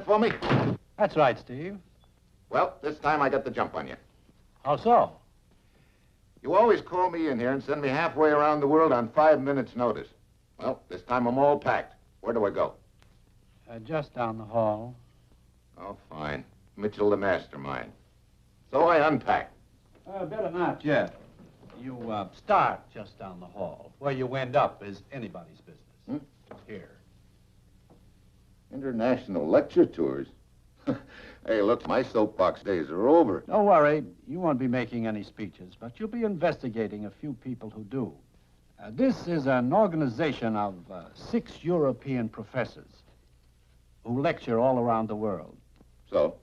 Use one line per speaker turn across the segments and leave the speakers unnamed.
for me?
That's right, Steve.
Well, this time I got the jump on you.
How so?
You always call me in here and send me halfway around the world on 5 minutes' notice. Well, this time I'm all packed. Where do I go?
Just down the hall.
Oh, fine. Mitchell the mastermind. So I unpack.
Better not yet. You start just down the hall. Where you end up is anybody's business. Here.
International lecture tours? Hey, look, my soapbox days are over.
Don't worry. You won't be making any speeches, but you'll be investigating a few people who do. This is an organization of 6 European professors who lecture all around the world.
So?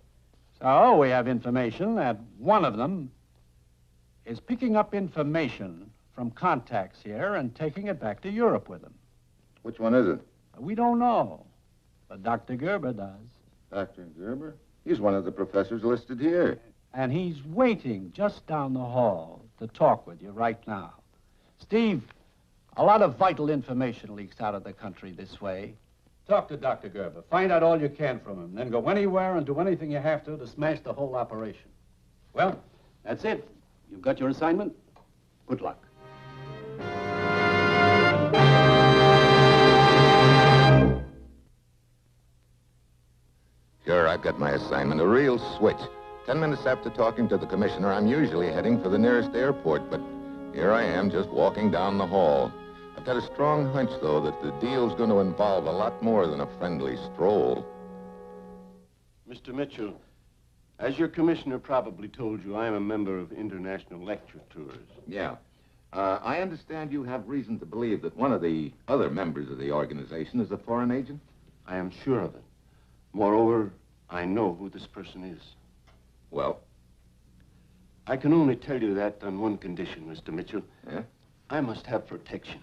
So we have information that one of them is picking up information from contacts here and taking it back to Europe with him.
Which one is it?
We don't know, but Dr. Gerber does.
Dr. Gerber? He's one of the professors listed here.
And he's waiting just down the hall to talk with you right now. Steve, a lot of vital information leaks out of the country this way. Talk to Dr. Gerber. Find out all you can from him. Then go anywhere and do anything you have to smash the whole operation. Well, that's it. You've got your assignment. Good luck.
Sure, I've got my assignment, a real switch. 10 minutes after talking to the commissioner, I'm usually heading for the nearest airport, but here I am just walking down the hall. I've got a strong hunch, though, that the deal's going to involve a lot more than a friendly stroll.
Mr. Mitchell, as your commissioner probably told you, I am a member of International Lecture Tours.
Yeah. I understand you have reason to believe that one of the other members of the organization is a foreign agent?
I am sure of it. Moreover, I know who this person is.
Well?
I can only tell you that on one condition, Mr. Mitchell.
Yeah?
I must have protection.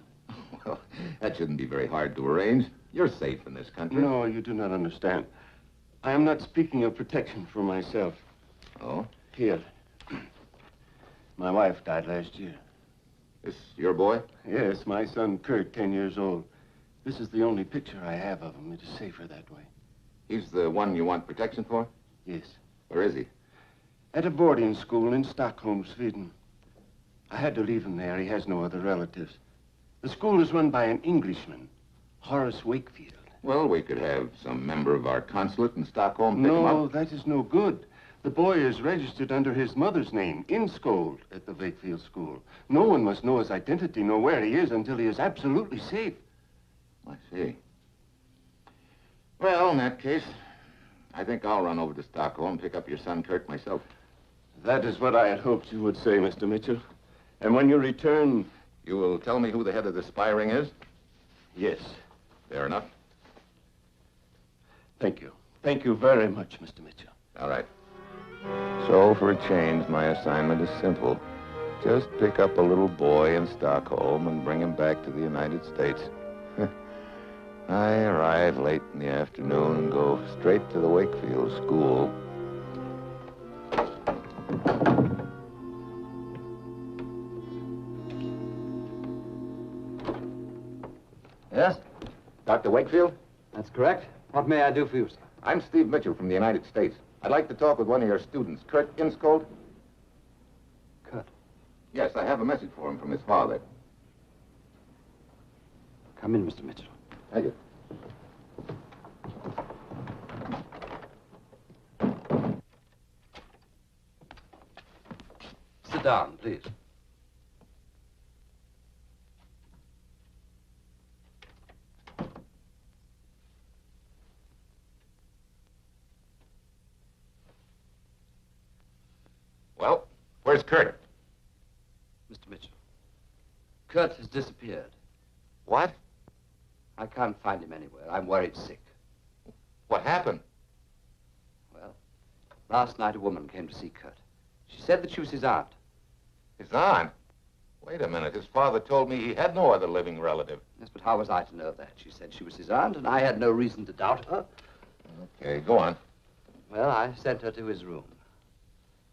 Well, that shouldn't be very hard to arrange. You're safe in this country.
No, you do not understand. I am not speaking of protection for myself.
Oh?
Here. My wife died last year.
This your boy?
Yes, my son, Kurt, 10 years old. This is the only picture I have of him. It is safer that way.
He's the one you want protection for?
Yes.
Where is he?
At a boarding school in Stockholm, Sweden. I had to leave him there. He has no other relatives. The school is run by an Englishman, Horace Wakefield.
Well, we could have some member of our consulate in Stockholm pick him up.
No, that is no good. The boy is registered under his mother's name, Inskold, at the Wakefield school. No one must know his identity, nor where he is, until he is absolutely safe.
I see. Well, in that case, I think I'll run over to Stockholm and pick up your son, Kurt, myself.
That is what I had hoped you would say, Mr. Mitchell. And when you return...
You will tell me who the head of the spy ring is?
Yes.
Fair enough.
Thank you. Thank you very much, Mr. Mitchell.
All right. So, for a change, my assignment is simple. Just pick up a little boy in Stockholm and bring him back to the United States. I arrive late in the afternoon and go straight to the Wakefield school.
Yes?
Dr. Wakefield?
That's correct. What may I do for you, sir?
I'm Steve Mitchell from the United States. I'd like to talk with one of your students, Kurt Inskold.
Kurt?
Yes, I have a message for him from his father.
Come in, Mr. Mitchell.
Thank you.
Sit down, please.
Well, where's Kurt?
Mr. Mitchell, Kurt has disappeared.
What?
I can't find him anywhere. I'm worried sick.
What happened?
Well, last night a woman came to see Kurt. She said that she was his aunt.
His aunt? Wait a minute. His father told me he had no other living relative.
Yes, but how was I to know that? She said she was his aunt, and I had no reason to doubt her.
Okay, go on.
Well, I sent her to his room.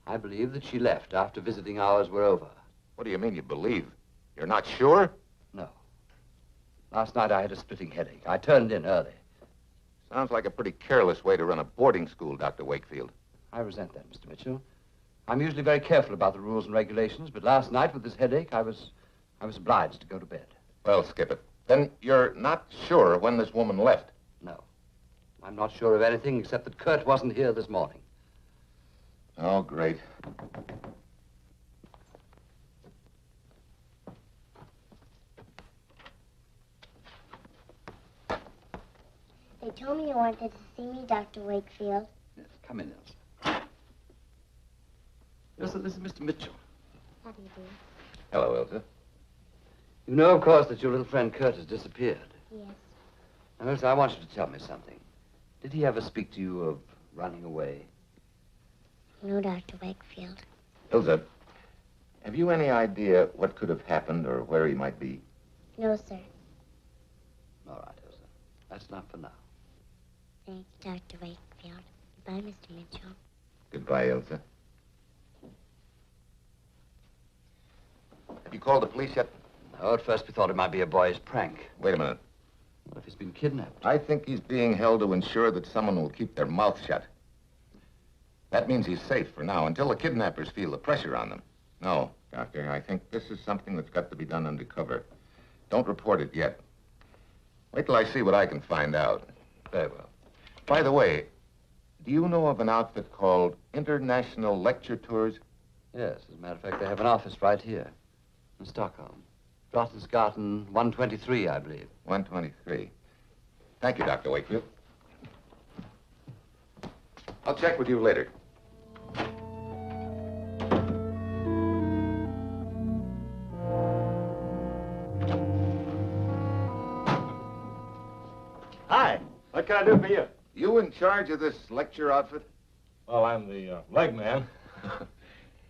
I believe that she left after visiting hours were over.
What do you mean you believe? You're not sure?
No. Last night I had a splitting headache. I turned in early.
Sounds like a pretty careless way to run a boarding school, Dr. Wakefield.
I resent that, Mr. Mitchell. I'm usually very careful about the rules and regulations, but last night with this headache, I was obliged to go to bed.
Well, skip it. Then you're not sure when this woman left?
No. I'm not sure of anything except that Kurt wasn't here this morning.
Oh, great.
They told me you wanted to see me, Dr. Wakefield.
Yes, come in, Elsa. Elsa, this is Mr. Mitchell.
How do you do?
Hello, Elsa.
You know, of course, that your little friend Kurt has disappeared.
Yes.
Now, Elsa, I want you to tell me something. Did he ever speak to you of running away?
No, Dr. Wakefield.
Elsa, have you any idea what could have happened or where he might be?
No, sir.
All right, Elsa. That's enough for now.
Thanks, Dr. Wakefield. Goodbye, Mr. Mitchell.
Goodbye, Elsa. Have you called the police yet?
No, at first we thought it might be a boy's prank.
Wait a minute.
What if he's been kidnapped?
I think he's being held to ensure that someone will keep their mouth shut. That means he's safe for now, until the kidnappers feel the pressure on them. No, Doctor, I think this is something that's got to be done undercover. Don't report it yet. Wait till I see what I can find out.
Very well.
By the way, do you know of an outfit called International Lecture Tours?
Yes, as a matter of fact, they have an office right here in Stockholm. Drottensgatan 123, I believe.
123. Thank you, Dr. Wakefield. I'll check with you later.
Hi. What can I do for you?
You in charge of this lecture outfit?
Well, I'm the leg man.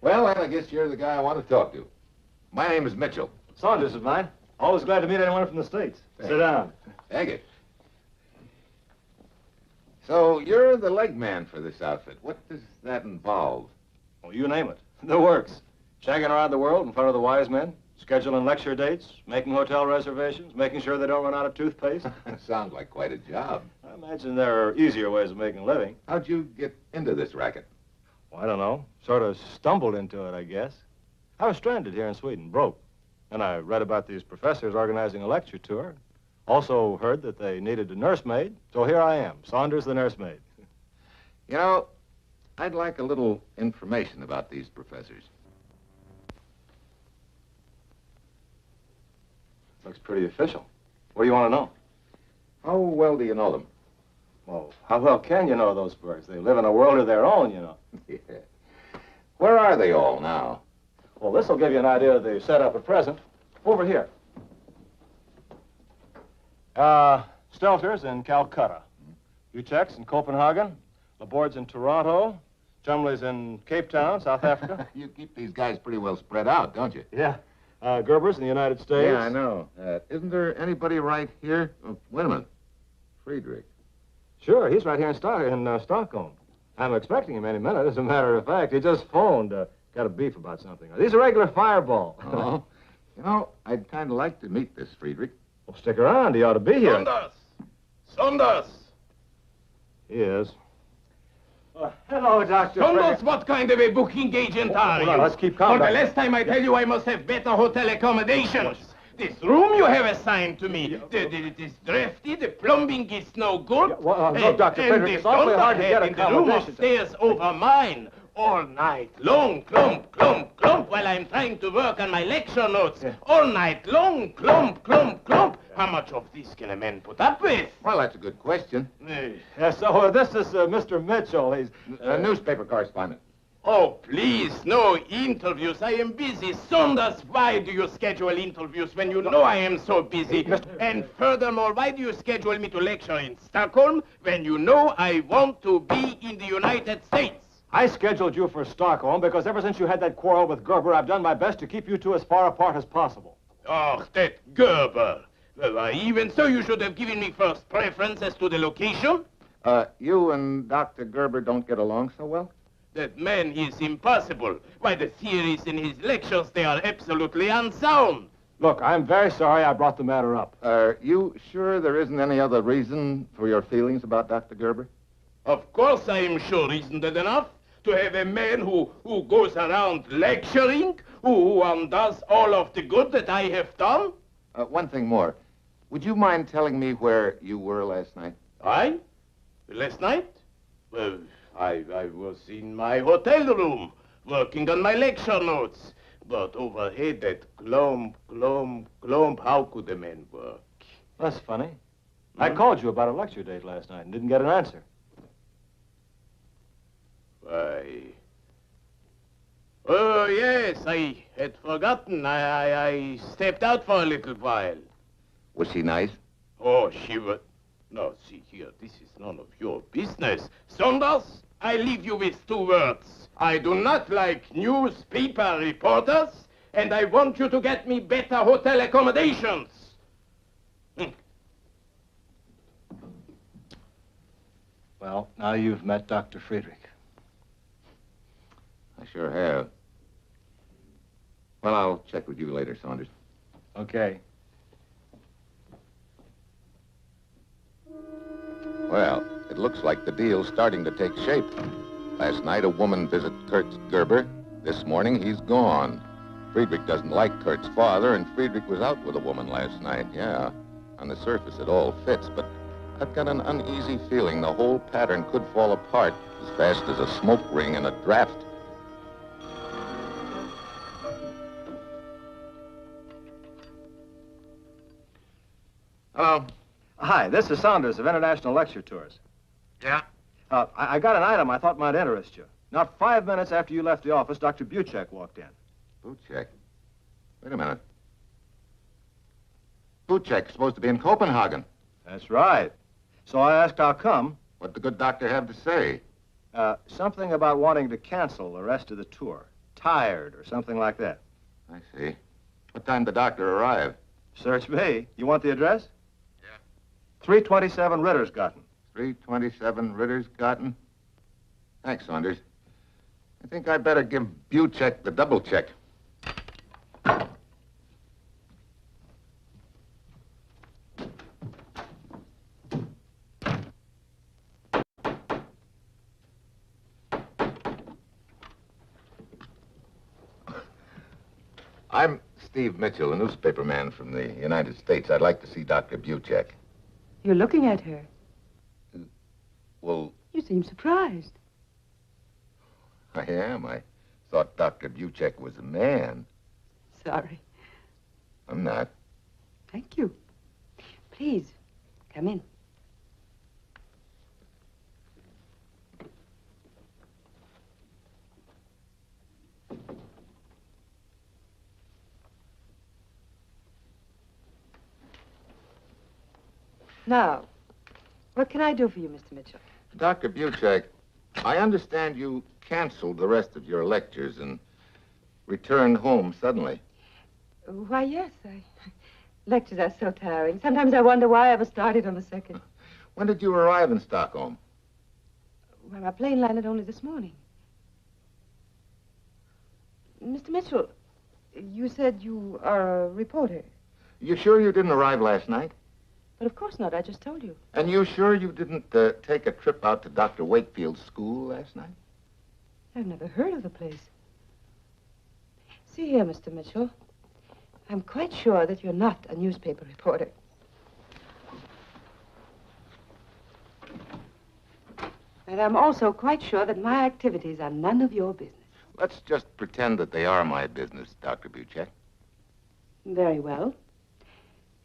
Well, then I guess you're the guy I want to talk to. My name is Mitchell.
Saunders is mine. Always glad to meet anyone from the States. Sit down.
Thank you. So, you're the leg man for this outfit. What does that involve?
Well, you name it. The works. Shagging around the world in front of the wise men, scheduling lecture dates, making hotel reservations, making sure they don't run out of toothpaste.
Sounds like quite a job.
I imagine there are easier ways of making a living.
How'd you get into this racket?
Well, I don't know. Sort of stumbled into it, I guess. I was stranded here in Sweden, broke. And I read about these professors organizing a lecture tour. Also heard that they needed a nursemaid. So here I am, Saunders the nursemaid.
You know, I'd like a little information about these professors.
Looks pretty official. What do you want to know?
How well do you know them?
Well, how well can you know those birds? They live in a world of their own, you know.
Yeah. Where are they all now?
Well, this will give you an idea of the setup at present. Over here. Stelter's in Calcutta. Utrecht's in Copenhagen. Laborde's in Toronto. Chumley's in Cape Town, South Africa.
You keep these guys pretty well spread out, don't you?
Yeah. Gerber's in the United States.
Yeah, I know. Isn't there anybody right here? Oh, wait a minute. Friedrich.
Sure, he's right here in Stockholm. I'm expecting him any minute. As a matter of fact, he just phoned. Got a beef about something. These are regular Fireball.
Oh. You know, I'd kind of like to meet this Friedrich.
Well, stick around. He ought to be here.
Saunders! Saunders!
He is. Hello, Dr.
Saunders, what kind of a booking agent are
Hold
you?
on, let's keep calm.
For the last time I tell you I must have better hotel accommodations. This room you have assigned to me, it is drafty, the plumbing is no good.
No, Dr. Frederick, it's awfully hard to get
in the room
accommodations.
upstairs over mine. All night long, clump, clump, clump, while I'm trying to work on my lecture notes. Yeah. All night long, clump, clump, clump. How much of this can a man put up with?
Well, that's a good question.
So this is Mr. Mitchell. He's
a newspaper correspondent.
Oh, please, no interviews. I am busy. Saunders, why do you schedule interviews when you know I am so busy? And furthermore, why do you schedule me to lecture in Stockholm when you know I want to be in the United States?
I scheduled you for Stockholm because ever since you had that quarrel with Gerber, I've done my best to keep you two as far apart as possible.
Oh, that Gerber. Well, even so, you should have given me first preference as to the location.
You and Dr. Gerber don't get along so well?
That man is impossible. Why, the theories in his lectures, they are absolutely unsound.
Look, I'm very sorry I brought the matter up.
Are you sure there isn't any other reason for your feelings about Dr. Gerber?
Of course I am sure, isn't it enough? To have a man who goes around lecturing, who undoes all of the good that I have done?
One thing more. Would you mind telling me where you were last night?
I? Last night? Well, I was in my hotel room, working on my lecture notes. But overhead, that glomp, how could a man work?
That's funny. I called you about a lecture date last night and didn't get an answer.
Why? Oh, yes, I had forgotten. I stepped out for a little while.
Was she nice?
Oh, she was... No, see here, this is none of your business. Saunders, I leave you with 2 words. I do not like newspaper reporters, and I want you to get me better hotel accommodations.
Well, now you've met Dr. Friedrich.
I sure have. Well, I'll check with you later, Saunders.
Okay.
Well, it looks like the deal's starting to take shape. Last night, a woman visited Kurt Gerber. This morning, he's gone. Friedrich doesn't like Kurt's father, and Friedrich was out with a woman last night, yeah. On the surface, it all fits, but I've got an uneasy feeling the whole pattern could fall apart as fast as a smoke ring in a draft.
Hello. Hi, this is Saunders of International Lecture Tours.
Yeah?
I got an item I thought might interest you. Not 5 minutes after you left the office, Dr. Buchek walked in.
Buchek? Wait a minute. Buchek's supposed to be in Copenhagen.
That's right. So I asked how come.
What'd the good doctor have to say?
Something about wanting to cancel the rest of the tour. Tired or something like that.
I see. What time did the doctor arrive?
Search me. You want the address?
Yeah.
327 Rittersgarten.
327 Rittersgarten? Thanks, Saunders. I think I'd better give Buchek the double check. I'm Steve Mitchell, a newspaperman from the United States. I'd like to see Dr. Buchek.
You're looking at her.
Well,
You seem surprised.
I am. I thought Dr. Buchek was a man.
Sorry.
I'm not.
Thank you. Please, come in. Now, what can I do for you, Mr. Mitchell?
Dr. Buchek, I understand you canceled the rest of your lectures and returned home suddenly.
Why, yes. Lectures are so tiring. Sometimes I wonder why I ever started on the 2nd.
When did you arrive in Stockholm?
Well, my plane landed only this morning. Mr. Mitchell, you said you are a reporter.
You sure you didn't arrive last night?
But of course not. I just told you.
And you sure you didn't take a trip out to Dr. Wakefield's school last night?
I've never heard of the place. See here, Mr. Mitchell. I'm quite sure that you're not a newspaper reporter. And I'm also quite sure that my activities are none of your business.
Let's just pretend that they are my business, Dr. Buchek.
Very well.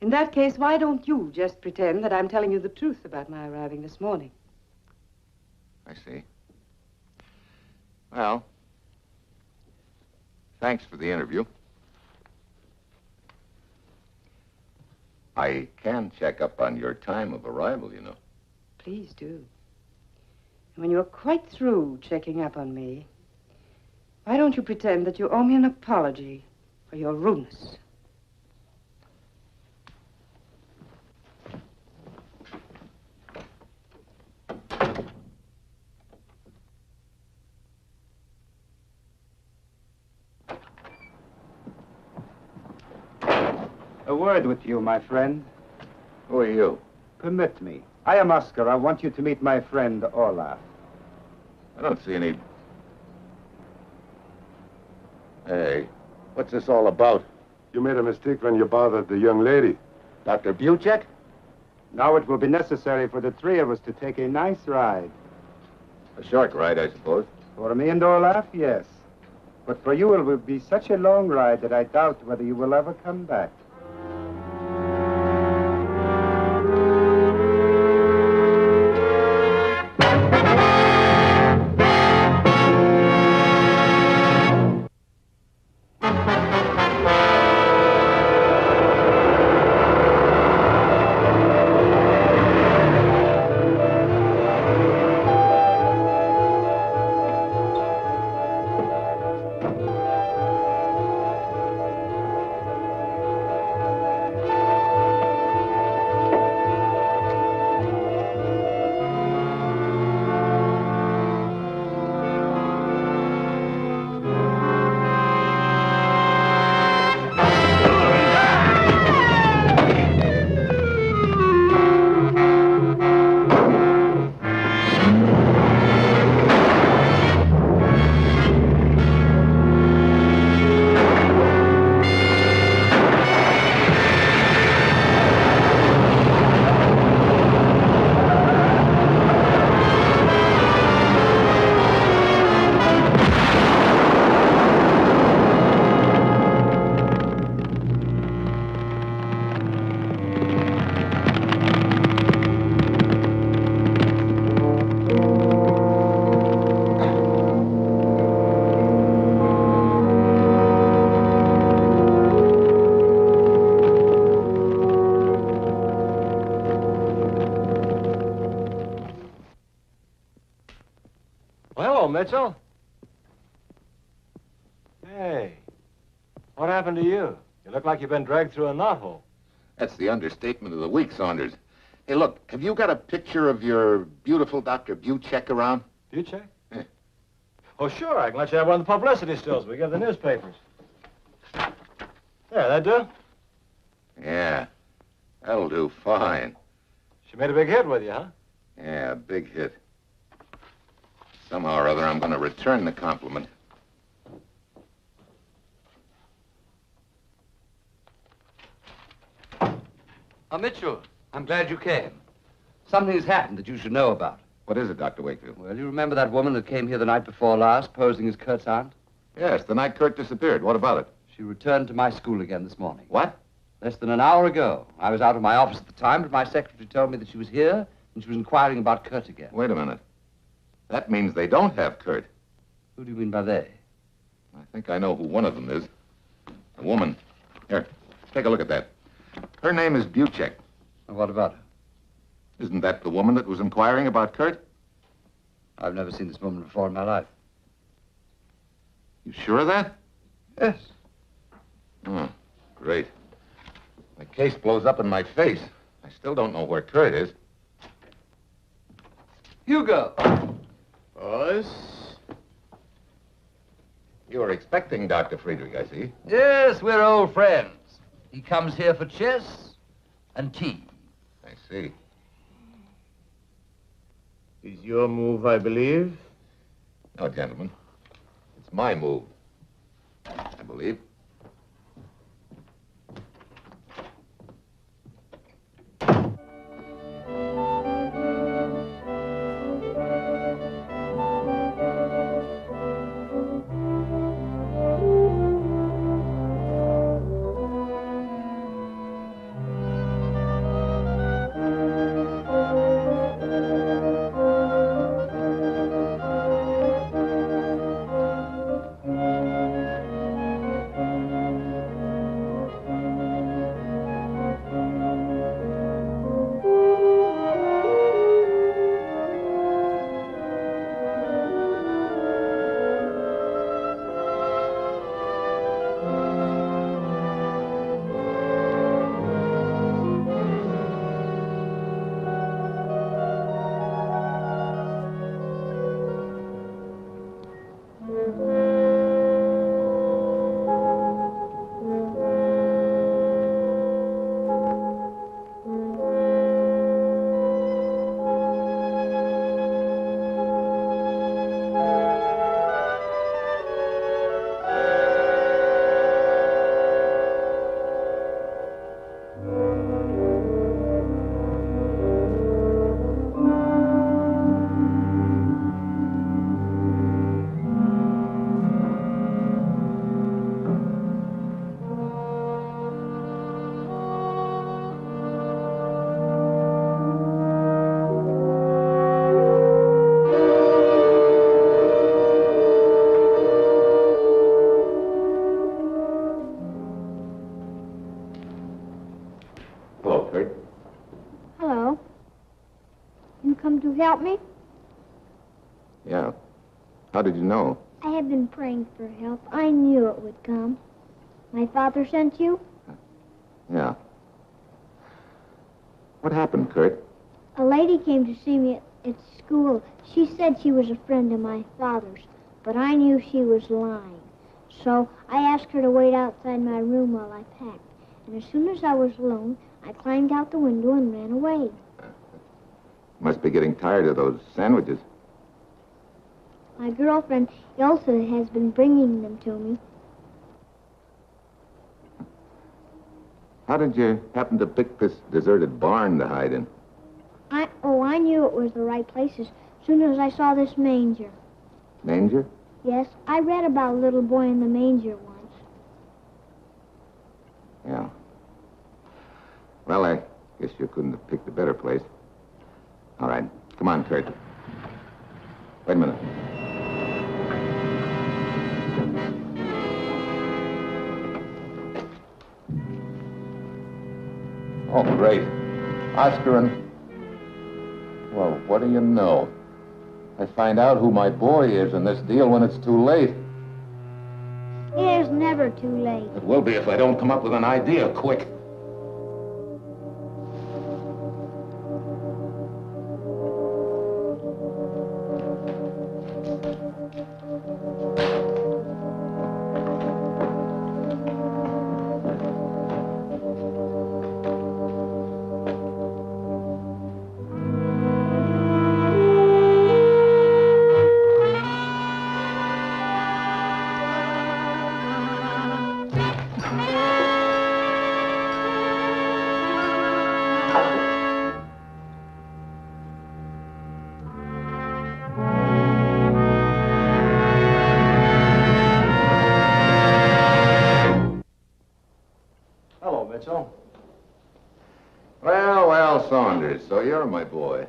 In that case, why don't you just pretend that I'm telling you the truth about my arriving this morning?
I see. Well, thanks for the interview. I can check up on your time of arrival, you know.
Please do. And when you're quite through checking up on me, why don't you pretend that you owe me an apology for your rudeness?
A word with you, my friend.
Who are you?
Permit me. I am Oscar. I want you to meet my friend, Olaf.
I don't see any... Hey, what's this all about?
You made a mistake when you bothered the young lady.
Dr. Buchek?
Now it will be necessary for the three of us to take a nice ride.
A short ride, I suppose.
For me and Olaf, yes. But for you, it will be such a long ride that I doubt whether you will ever come back.
Hello, Mitchell. Hey, what happened to you? You look like you've been dragged through a knothole.
That's the understatement of the week, Saunders. Hey, look, have you got a picture of your beautiful Dr. Buchek around?
Buchek?
Yeah.
Oh, sure. I can let you have one of the publicity stills we give the newspapers. There, that do?
Yeah, that'll do fine.
She made a big hit with you, huh?
Yeah, big hit. Somehow or other, I'm going to return the compliment.
Mitchell, I'm glad you came. Something has happened that you should know about.
What is it, Dr. Wakefield?
Well, you remember that woman that came here the night before last, posing as Kurt's aunt?
Yes, the night Kurt disappeared. What about it?
She returned to my school again this morning.
What?
Less than an hour ago. I was out of my office at the time, but my secretary told me that she was here, and she was inquiring about Kurt again.
Wait a minute. That means they don't have Kurt.
Who do you mean by they?
I think I know who one of them is. A woman. Here, take a look at that. Her name is Buchek.
Well, what about her?
Isn't that the woman that was inquiring about Kurt?
I've never seen this woman before in my life.
You sure of that?
Yes.
Oh, great. The case blows up in my face. I still don't know where Kurt is.
Hugo!
Us?
You were expecting Dr. Friedrich, I see.
Yes, we're old friends. He comes here for chess and tea.
I see.
Is your move, I believe.
No, gentlemen. It's my move. I believe.
help me?
Yeah. How did you know?
I have been praying for help. I knew it would come. My father sent you?
Yeah. What happened, Kurt?
A lady came to see me at school. She said she was a friend of my father's, but I knew she was lying. So I asked her to wait outside my room while I packed. And as soon as I was alone, I climbed out the window and ran away.
Must be getting tired of those sandwiches.
My girlfriend, Elsa, has been bringing them to me.
How did you happen to pick this deserted barn to hide in?
I knew it was the right place as soon as I saw this manger.
Manger?
Yes, I read about a little boy in the manger once.
Yeah. Well, I guess you couldn't have picked a better place. All right. Come on, Kurt. Wait a minute. Oh, great. Oscar and... Well, what do you know? I find out who my boy is in this deal when it's too late.
It is never too late.
It will be if I don't come up with an idea quick.
Hello, Mitchell.
Well, well, Saunders, so you're my boy.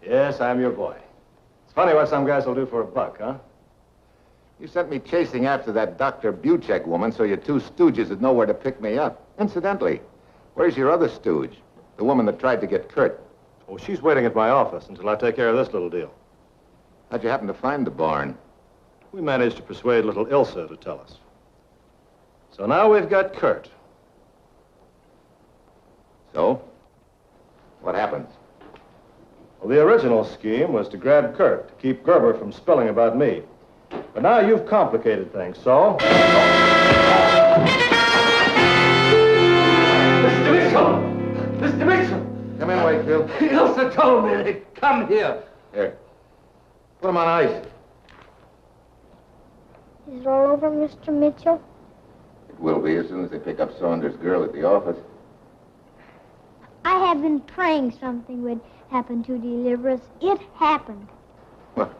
Yes, I'm your boy. It's funny what some guys will do for a buck, huh?
You sent me chasing after that Dr. Buchek woman so your two stooges would know where to pick me up. Incidentally, where's your other stooge? The woman that tried to get Kurt.
Oh, she's waiting at my office until I take care of this little deal.
How'd you happen to find the barn?
We managed to persuade little Ilsa to tell us. So now we've got Kurt.
So? What happens?
Well, the original scheme was to grab Kurt, to keep Gerber from spilling about me. But now you've complicated things, so...
Mr. Mitchell! Mr. Mitchell!
Come in, Wakefield.
Ilsa told me to come here.
Here. Put him on ice.
Is it all over, Mr. Mitchell?
It will be as soon as they pick up Saunders' girl at the office.
I have been praying something would happen to deliver us. It happened.
Well,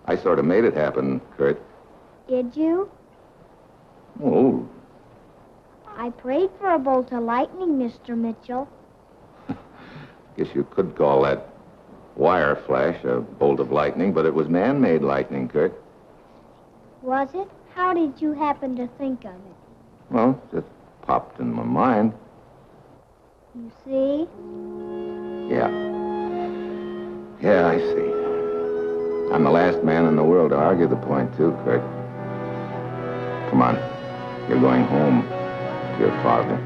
I sort of made it happen, Kurt.
Did you?
Oh,
I prayed for a bolt of lightning, Mr. Mitchell.
guess you could call that wire flash a bolt of lightning, but it was man-made lightning, Kurt.
Was it? How did you happen to think of it?
Well, just popped in my mind.
You see?
Yeah. Yeah, I see. I'm the last man in the world to argue the point, too, Kurt. Come on. You're going home to your father.